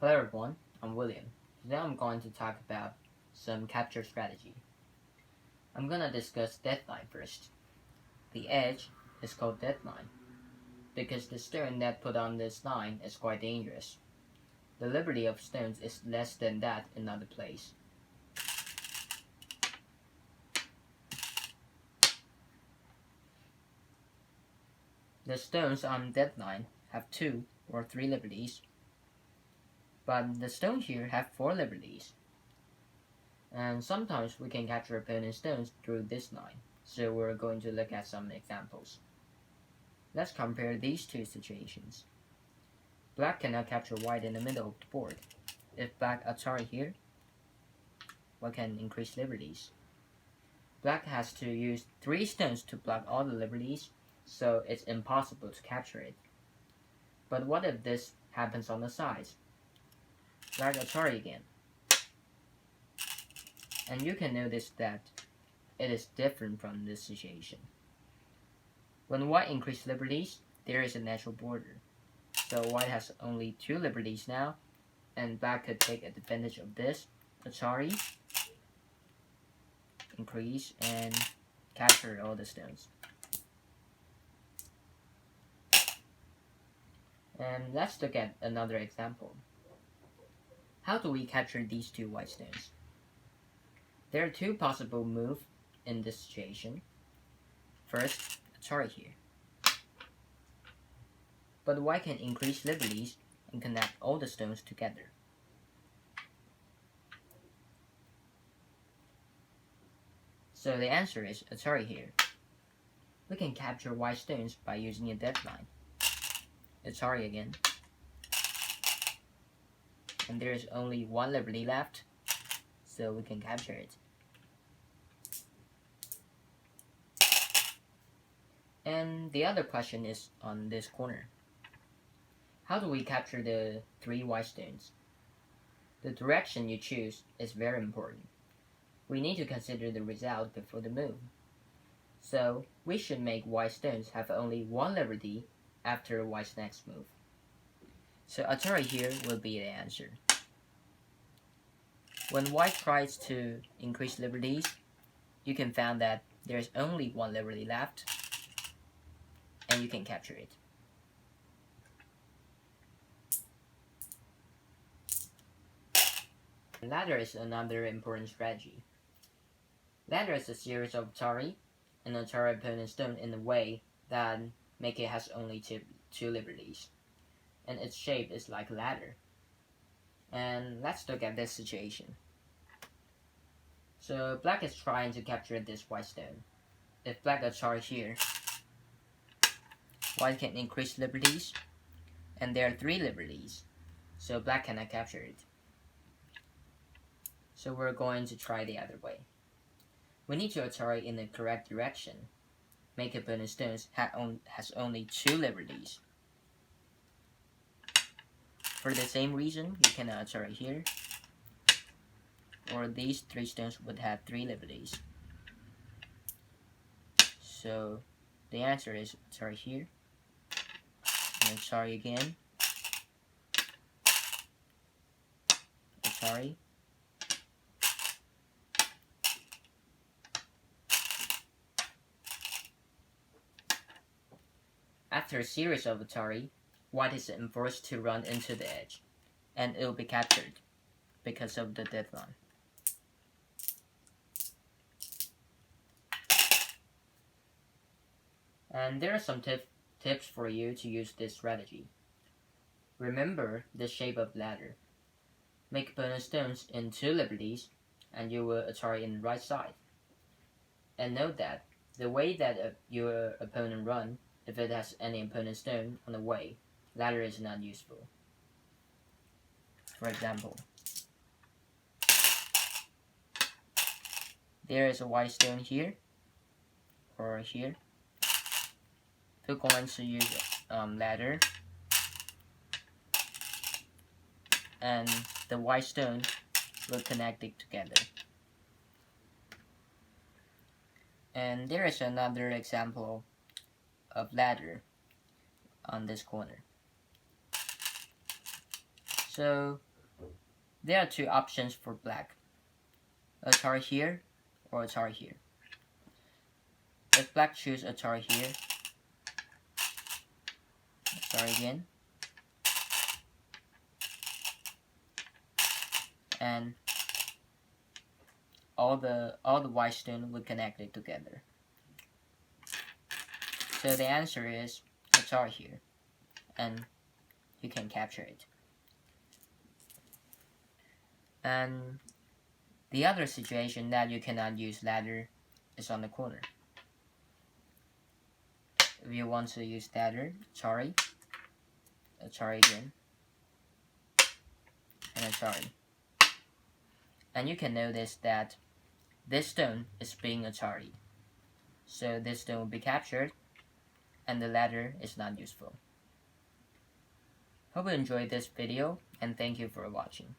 Hello everyone, I'm William. Today I'm going to talk about some capture strategy. I'm gonna discuss deadline first. The edge is called deadline because the stone that put on this line is quite dangerous. The liberty of stones is less than that in another place. The stones on deadline have 2 or 3 liberties, but the stone here have 4 liberties. And sometimes we can capture opponent stones through this line, so we're going to look at some examples. Let's compare these two situations. Black cannot capture white in the middle of the board. If black Atari here, white can increase liberties. Black has to use 3 stones to block all the liberties, so it's impossible to capture it. But what if this happens on the sides? Black Atari again. And you can notice that it is different from this situation. When white increases liberties, there is a natural border. So white has only 2 liberties now, and black could take advantage of this, Atari, increase, and capture all the stones. And let's look at another example. How do we capture these 2 white stones? There are 2 possible moves in this situation. First, Atari here. But white can increase liberties and connect all the stones together. So the answer is Atari here. We can capture white stones by using a deadline. Atari again. And there is only 1 liberty left, so we can capture it. And the other question is on this corner. How do we capture the 3 white stones? The direction you choose is very important. We need to consider the result before the move. So we should make white stones have only 1 liberty after white's next move. So Atari here will be the answer. When white tries to increase liberties, you can find that there is only 1 liberty left, and you can capture it. Ladder is another important strategy. Ladder is a series of Atari and Atari opponent stone in a way that make it has only two liberties, and its shape is like a ladder. And let's look at this situation. So black is trying to capture this white stone. If black Atari here, white can increase liberties, and there are 3 liberties, so black cannot capture it. So we're going to try the other way. We need to Atari in the correct direction. Make opponent stones has only 2 liberties. For the same reason, you can Atari here, or these 3 stones would have 3 liberties. So the answer is Atari here, and Atari again, Atari, After a series of Atari, white is enforced to run into the edge, and it will be captured because of the deadline. And there are some tips for you to use this strategy. Remember the shape of the ladder. Make opponent stones in 2 liberties, and you will Atari in the right side. And note that the way that your opponent run, if it has any opponent stone on the way, ladder is not useful. For example, there is a white stone here, or here. We're going to use ladder, and the white stone will connect it together. And there is another example of ladder on this corner. So there are two options for black. Atari here or Atari here. If black choose Atari here, Atari again, and all the white stone will connect it together. So the answer is Atari here, and you can capture it. And the other situation that you cannot use ladder is on the corner. If you want to use ladder, Atari again, and Atari. And you can notice that this stone is being Atari. So this stone will be captured, and the ladder is not useful. Hope you enjoyed this video, and thank you for watching.